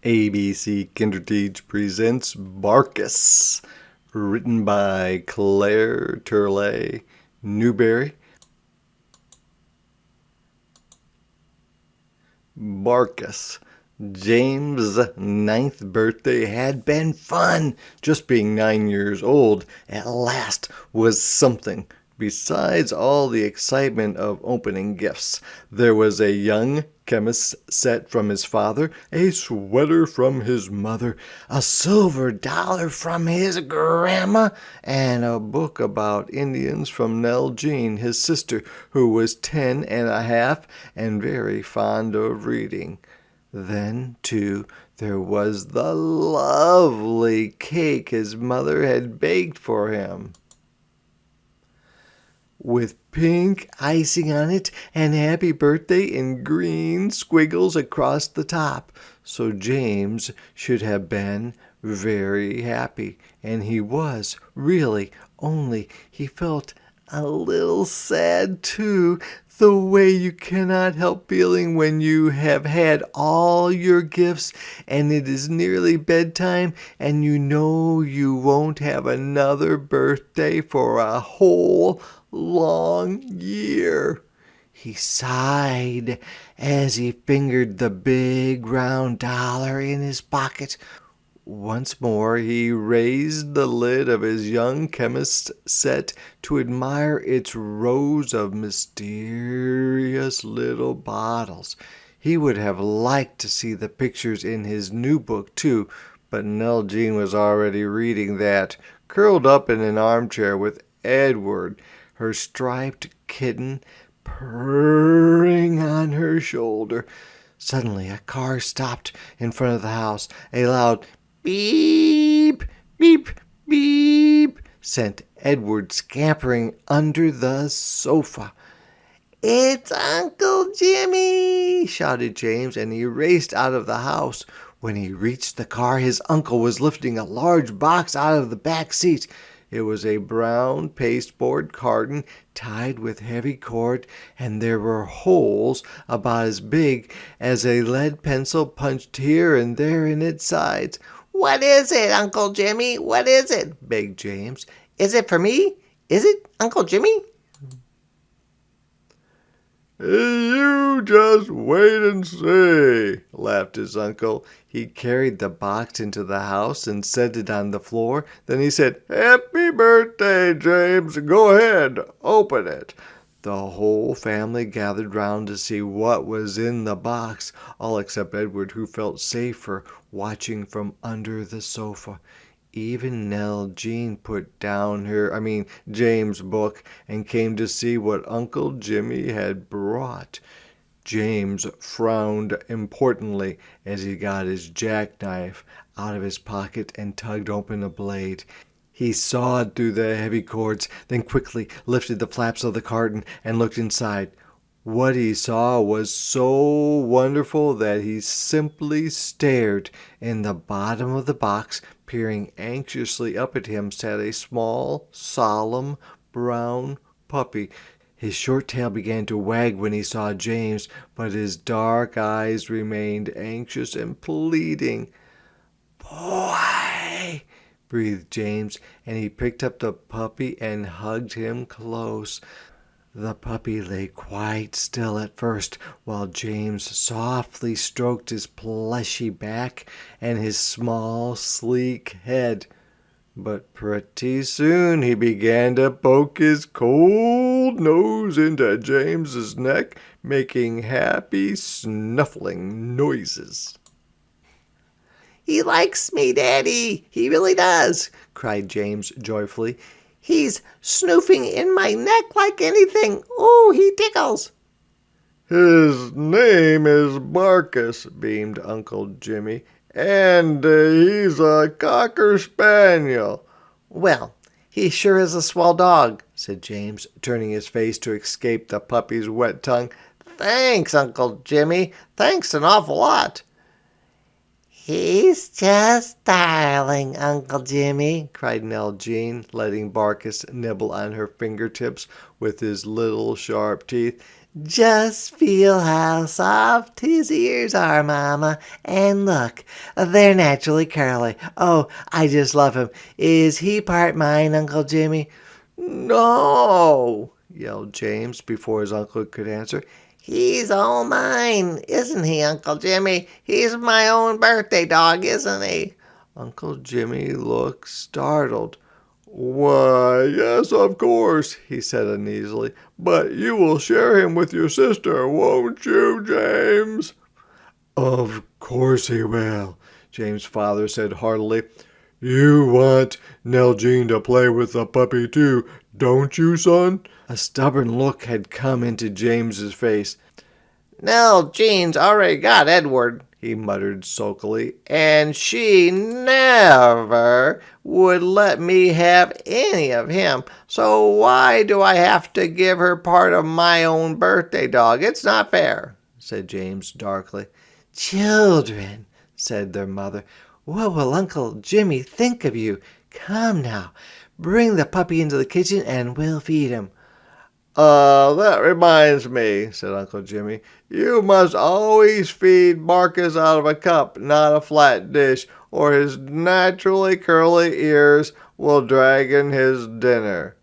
ABC Kinderteach presents Barkis, written by Claire Turley, Newberry. Barkis. James' 9th birthday had been fun. Just being 9 years old at last was something. Besides all the excitement of opening gifts, there was a young chemist's set from his father, a sweater from his mother, a silver dollar from his grandma, and a book about Indians from Nell Jean, his sister, who was 10 and a half and very fond of reading. Then, too, there was the lovely cake his mother had baked for him, with pink icing on it and happy birthday in green squiggles across the top. So James should have been very happy, and he was, really, only he felt a little sad too, the way you cannot help feeling when you have had all your gifts and it is nearly bedtime and you know you won't have another birthday for a whole long year. He sighed as he fingered the big round dollar in his pocket. Once more he raised the lid of his young chemist's set to admire its rows of mysterious little bottles. He would have liked to see the pictures in his new book, too, but Nell Jean was already reading that, curled up in an armchair with Edward, her striped kitten, purring on her shoulder. Suddenly a car stopped in front of the house. A loud beep, beep, beep sent Edward scampering under the sofa. "It's Uncle Jimmy!" shouted James, and he raced out of the house. When he reached the car, his uncle was lifting a large box out of the back seat. It was a brown pasteboard carton tied with heavy cord, and there were holes about as big as a lead pencil punched here and there in its sides. "What is it, Uncle Jimmy? What is it?" begged James. "Is it for me? Is it, Uncle Jimmy?" "You just wait and see," laughed his uncle. He carried the box into the house and set it on the floor. Then he said, "Happy birthday, James. Go ahead, open it." The whole family gathered round to see what was in the box, all except Edward, who felt safer watching from under the sofa. Even Nell Jean put down James' book and came to see what Uncle Jimmy had brought. James frowned importantly as he got his jackknife out of his pocket and tugged open the blade. He sawed through the heavy cords, then quickly lifted the flaps of the carton and looked inside. What he saw was so wonderful that he simply stared. In the bottom of the box, peering anxiously up at him, sat a small, solemn, brown puppy. His short tail began to wag when he saw James, but his dark eyes remained anxious and pleading. "Boy!" breathed James, and he picked up the puppy and hugged him close. The puppy lay quite still at first, while James softly stroked his fleshy back and his small, sleek head. But pretty soon he began to poke his cold nose into James's neck, making happy, snuffling noises. "He likes me, Daddy. He really does," cried James joyfully. "He's snoofing in my neck like anything. Oh, he tickles." "His name is Barkis," beamed Uncle Jimmy, "and he's a Cocker Spaniel." "Well, he sure is a swell dog," said James, turning his face to escape the puppy's wet tongue. "Thanks, Uncle Jimmy. Thanks an awful lot." "He's just darling, Uncle Jimmy," cried Nell Jean, letting Barkis nibble on her fingertips with his little sharp teeth. Just feel how soft his ears are, Mama. And look, they're naturally curly. Oh, I just love him. Is he part mine, Uncle Jimmy? No, yelled James before his uncle could answer. He's all mine, isn't he, Uncle Jimmy? He's my own birthday dog, isn't he? Uncle Jimmy looked startled. Why, yes, of course, he said uneasily. But you will share him with your sister, won't you, James? Of course he will, James' father said heartily. You want Nell-Jean to play with the puppy too, don't you, son? A stubborn look had come into James's face. Nell-Jean's already got Edward, he muttered sulkily, and she never would let me have any of him. So why do I have to give her part of my own birthday dog? It's not fair, said James darkly. Children, said their mother, what will Uncle Jimmy think of you? Come now, bring the puppy into the kitchen and we'll feed him. That reminds me, said Uncle Jimmy. You must always feed Barkis out of a cup, not a flat dish, or his naturally curly ears will drag in his dinner.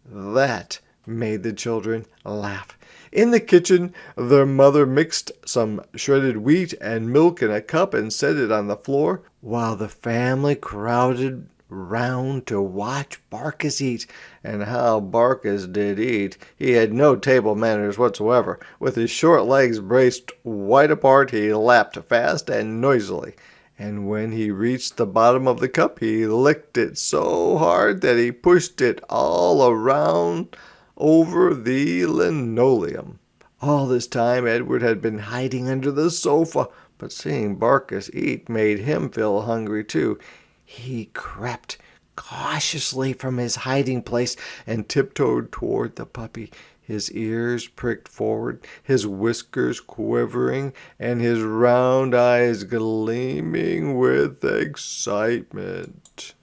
That made the children laugh. In the kitchen, their mother mixed some shredded wheat and milk in a cup and set it on the floor, while the family crowded round to watch Barkis eat. And how Barkis did eat! He had no table manners whatsoever. With his short legs braced wide apart, he lapped fast and noisily. And when he reached the bottom of the cup, he licked it so hard that he pushed it all around over the linoleum. All this time Edward had been hiding under the sofa, but seeing Barkis eat made him feel hungry too. He crept cautiously from his hiding place and tiptoed toward the puppy, his ears pricked forward, his whiskers quivering, and his round eyes gleaming with excitement.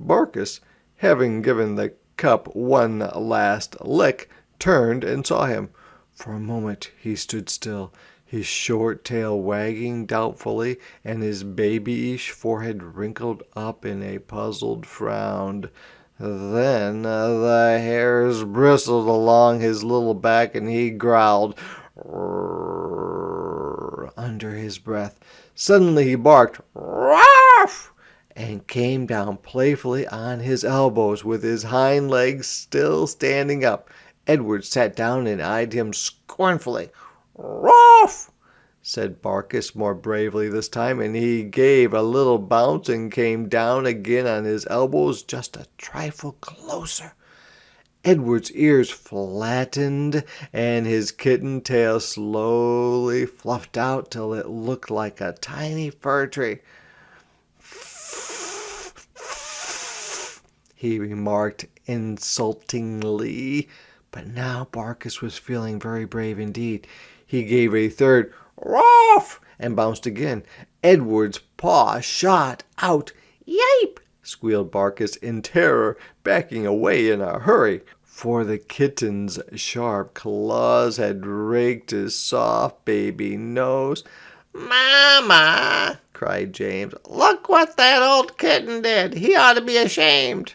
Barkis, having given the cup one last lick, turned and saw him. For a moment he stood still, his short tail wagging doubtfully, and his babyish forehead wrinkled up in a puzzled frown. Then the hairs bristled along his little back, and he growled under his breath. Suddenly he barked, "Ruff!" and came down playfully on his elbows, with his hind legs still standing up. Edward sat down and eyed him scornfully. "Ruff!" said Barkis more bravely this time, and he gave a little bounce and came down again on his elbows just a trifle closer. Edward's ears flattened, and his kitten tail slowly fluffed out till it looked like a tiny fir tree. He remarked insultingly, but now Barkis was feeling very brave indeed. He gave a third "Ruff!" and bounced again. Edward's paw shot out. "Yipe!" squealed Barkis in terror, backing away in a hurry, for the kitten's sharp claws had raked his soft baby nose. "Mama!" cried James. "Look what that old kitten did. He ought to be ashamed."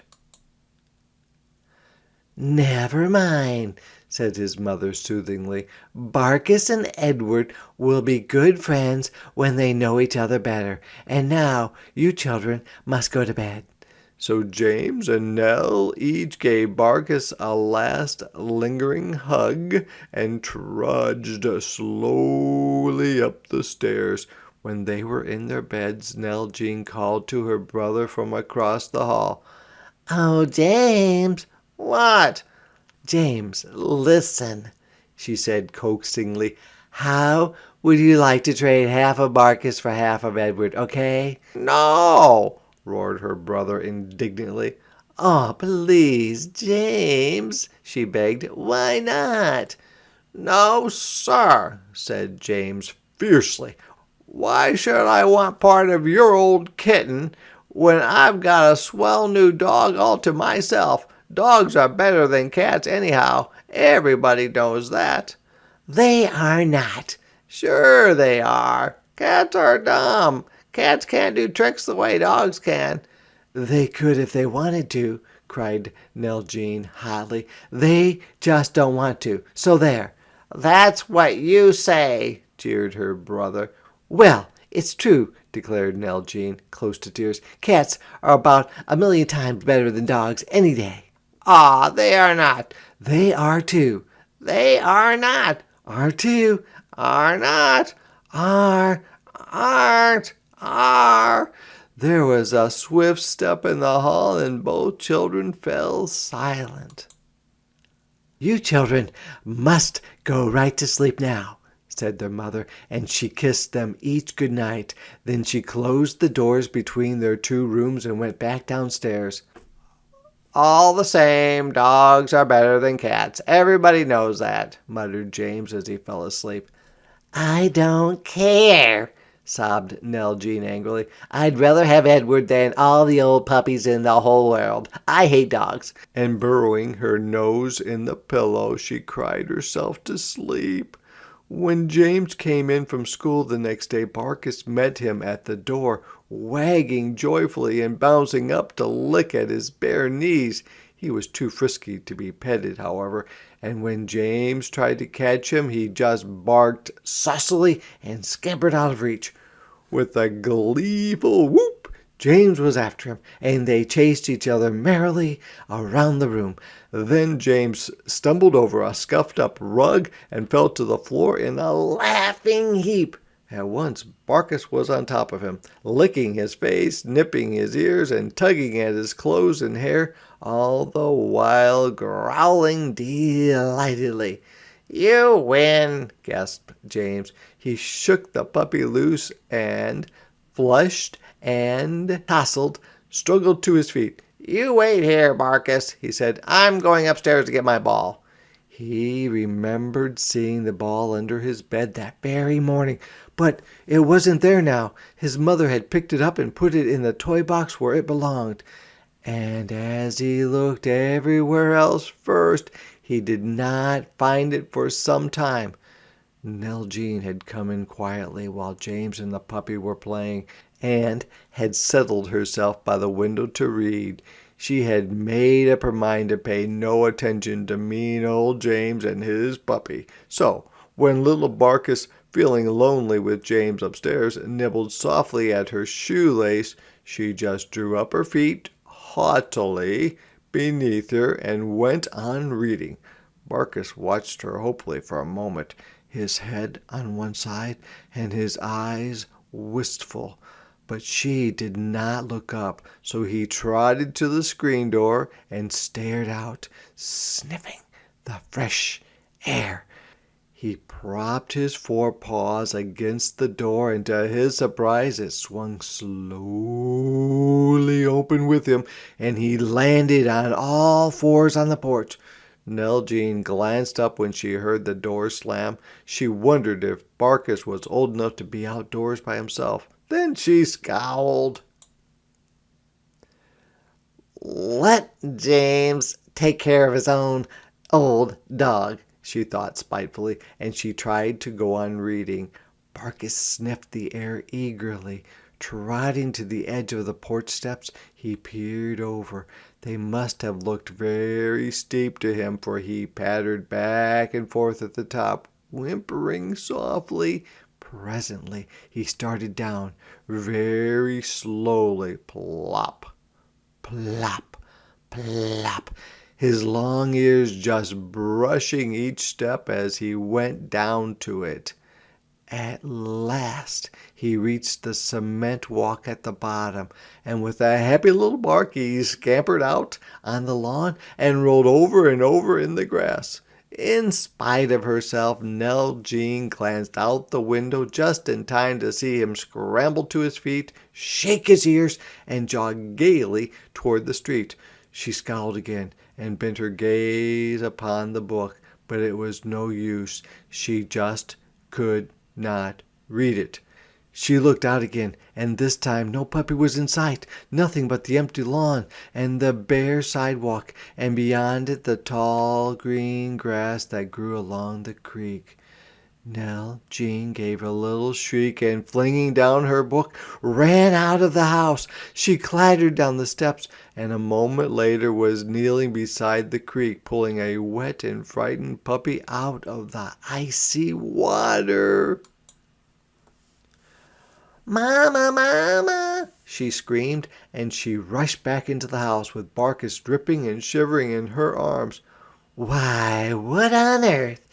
"Never mind," said his mother soothingly. "Barkis and Edward will be good friends when they know each other better. And now you children must go to bed." So James and Nell each gave Barkis a last lingering hug and trudged slowly up the stairs. When they were in their beds, Nell-Jean called to her brother from across the hall. "Oh, James!" "What?" "James, listen," she said coaxingly. "How would you like to trade half of Barkis for half of Edward, okay?" "No!" roared her brother indignantly. "Oh, please, James," she begged. "Why not?" "No, sir," said James fiercely. "Why should I want part of your old kitten when I've got a swell new dog all to myself? Dogs are better than cats anyhow, Everybody knows that." They are not. "Sure they are. Cats are dumb. Cats can't do tricks the way dogs can." They could if they wanted to, cried Nell Jean hotly. They just don't want to. So there. "That's what you say," jeered her brother. Well, it's true, declared Nell Jean, close to tears. Cats are about 1,000,000 times better than dogs any day. "Aw, they are not." They are too. "They are not." Are too. "Are not." Are. "Aren't." "Are." There was a swift step in the hall, and both children fell silent. You children must go right to sleep now, said their mother, and she kissed them each good night. Then she closed the doors between their 2 rooms and went back downstairs. "All the same, dogs are better than cats. Everybody knows that," muttered James as he fell asleep. I don't care, sobbed Nell Jean angrily. I'd rather have Edward than all the old puppies in the whole world. I hate dogs. And burrowing her nose in the pillow, she cried herself to sleep. When James came in from school the next day, Barkis met him at the door, wagging joyfully and bouncing up to lick at his bare knees. He was too frisky to be petted, however, and when James tried to catch him, he just barked saucily and scampered out of reach. With a gleeful whoop, James was after him, and they chased each other merrily around the room. Then James stumbled over a scuffed-up rug and fell to the floor in a laughing heap. At once Barkis was on top of him, licking his face, nipping his ears, and tugging at his clothes and hair, all the while growling delightedly. "You win," gasped James. He shook the puppy loose and, flushed and tousled, struggled to his feet. "You wait here, Barkis," he said. "I'm going upstairs to get my ball." He remembered seeing the ball under his bed that very morning, but it wasn't there now. His mother had picked it up and put it in the toy box where it belonged. And as he looked everywhere else first, he did not find it for some time. Nell Jean had come in quietly while James and the puppy were playing, and had settled herself by the window to read. She had made up her mind to pay no attention to mean old James and his puppy. So, when little Barkis, feeling lonely with James upstairs, nibbled softly at her shoelace, she just drew up her feet haughtily beneath her and went on reading. Barkis watched her hopefully for a moment, his head on one side and his eyes wistful. But she did not look up, so he trotted to the screen door and stared out, sniffing the fresh air. He propped his forepaws against the door, and to his surprise it swung slowly open with him, and he landed on all fours on the porch. Nell Jean glanced up when she heard the door slam. She wondered if Barkis was old enough to be outdoors by himself. Then she scowled. Let James take care of his own old dog, she thought spitefully, and she tried to go on reading. Barkis sniffed the air eagerly. Trotting to the edge of the porch steps, he peered over. They must have looked very steep to him, for he pattered back and forth at the top, whimpering softly. Presently he started down, very slowly, plop, plop, plop, his long ears just brushing each step as he went down to it. At last he reached the cement walk at the bottom, and with a happy little bark he scampered out on the lawn and rolled over and over in the grass. In spite of herself, Nell Jean glanced out the window just in time to see him scramble to his feet, shake his ears, and jog gaily toward the street. She scowled again and bent her gaze upon the book, but it was no use. She just could not read it. She looked out again, and this time no puppy was in sight, nothing but the empty lawn and the bare sidewalk, and beyond it the tall green grass that grew along the creek. Nell Jean gave a little shriek and, flinging down her book, ran out of the house. She clattered down the steps and a moment later was kneeling beside the creek, pulling a wet and frightened puppy out of the icy water. Mama, Mama, she screamed, and she rushed back into the house with Barkis dripping and shivering in her arms. Why, what on earth?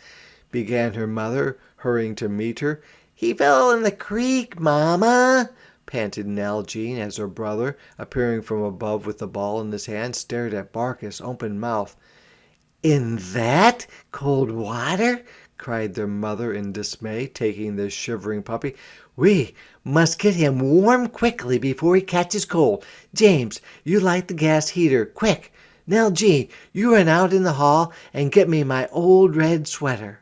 Began her mother, hurrying to meet her. He fell in the creek, Mama, panted Nell Jean as her brother, appearing from above with the ball in his hand, stared at Barkis open-mouthed. In that cold water? Cried their mother in dismay, taking the shivering puppy. We must get him warm quickly before he catches cold. James, you light the gas heater, quick. Nell Jean, you run out in the hall and get me my old red sweater.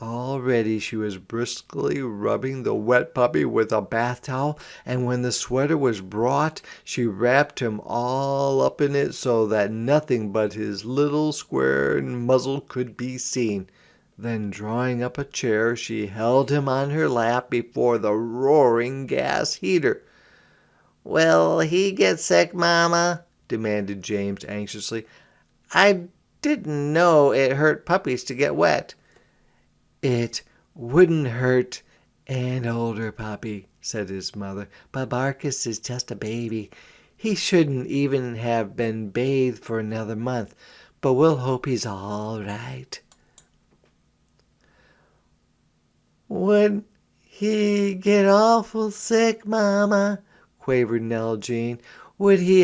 Already she was briskly rubbing the wet puppy with a bath towel, and when the sweater was brought, she wrapped him all up in it so that nothing but his little square muzzle could be seen. Then, drawing up a chair, she held him on her lap before the roaring gas heater. Will he get sick, Mama? demanded James anxiously. I didn't know it hurt puppies to get wet. It wouldn't hurt an older puppy, said his mother, but Barkis is just a baby. He shouldn't even have been bathed for another month, but we'll hope he's all right. Would he get awful sick, Mama? Quavered Nell Jean. Would he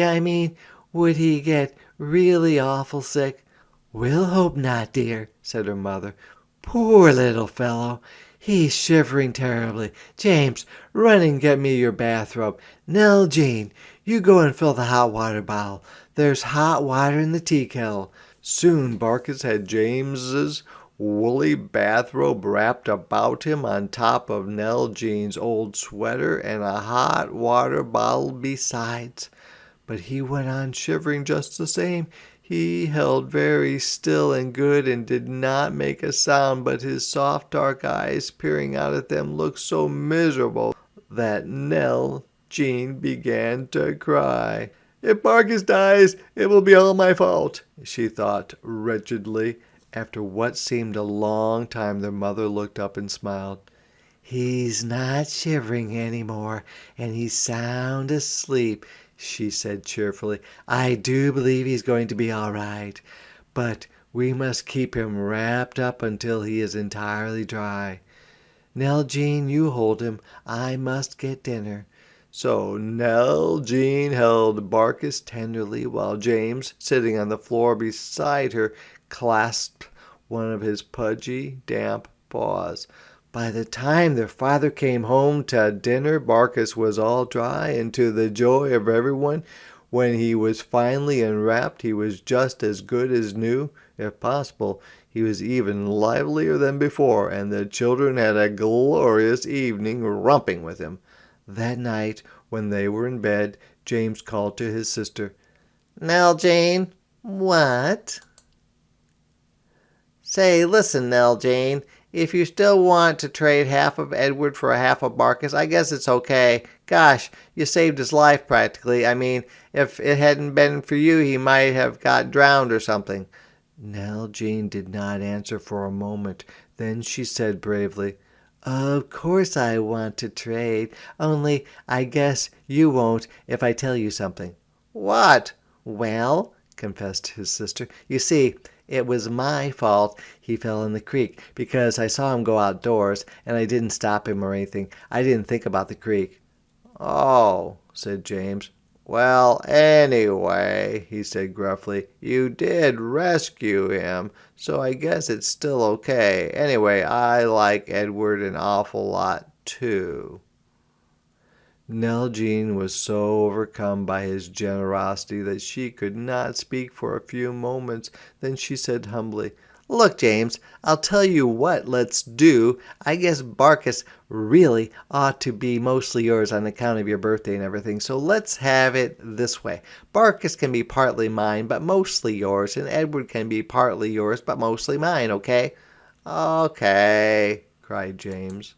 get really awful sick? We'll hope not, dear, said her mother. Poor little fellow. He's shivering terribly. James, run and get me your bathrobe. Nell Jean, you go and fill the hot water bottle. There's hot water in the tea kettle. Soon Barkis had James's woolly bathrobe wrapped about him on top of Nell Jean's old sweater and a hot water bottle besides. But he went on shivering just the same. He held very still and good and did not make a sound, but his soft dark eyes peering out at them looked so miserable that Nell Jean began to cry. If Barkis dies, it will be all my fault, she thought wretchedly. After what seemed a long time, their mother looked up and smiled. He's not shivering any more, and he's sound asleep, she said cheerfully. I do believe he's going to be all right, but we must keep him wrapped up until he is entirely dry. Nell Jean, you hold him. I must get dinner. So Nell Jean held Barkis tenderly, while James, sitting on the floor beside her, clasped one of his pudgy, damp paws. By the time their father came home to dinner, Barkis was all dry, and to the joy of everyone, when he was finally unwrapped, he was just as good as new. If possible, he was even livelier than before, and the children had a glorious evening romping with him. That night, when they were in bed, James called to his sister. Nell Jane. What? Say, listen, Nell Jane. If you still want to trade half of Edward for half of Barkis, I guess it's okay. Gosh, you saved his life practically. I mean, if it hadn't been for you, he might have got drowned or something. Nell Jean did not answer for a moment. Then she said bravely, Of course I want to trade, only I guess you won't if I tell you something. What? Well, confessed his sister, you see, it was my fault he fell in the creek, because I saw him go outdoors, and I didn't stop him or anything. I didn't think about the creek. Oh, said James. Well, anyway, he said gruffly, you did rescue him, so I guess it's still okay. Anyway, I like Edward an awful lot, too. Nell Jean was so overcome by his generosity that she could not speak for a few moments. Then she said humbly, Look, James, I'll tell you what let's do. I guess Barkis really ought to be mostly yours on account of your birthday and everything, so let's have it this way. Barkis can be partly mine, but mostly yours, and Edward can be partly yours, but mostly mine, okay? Okay, cried James.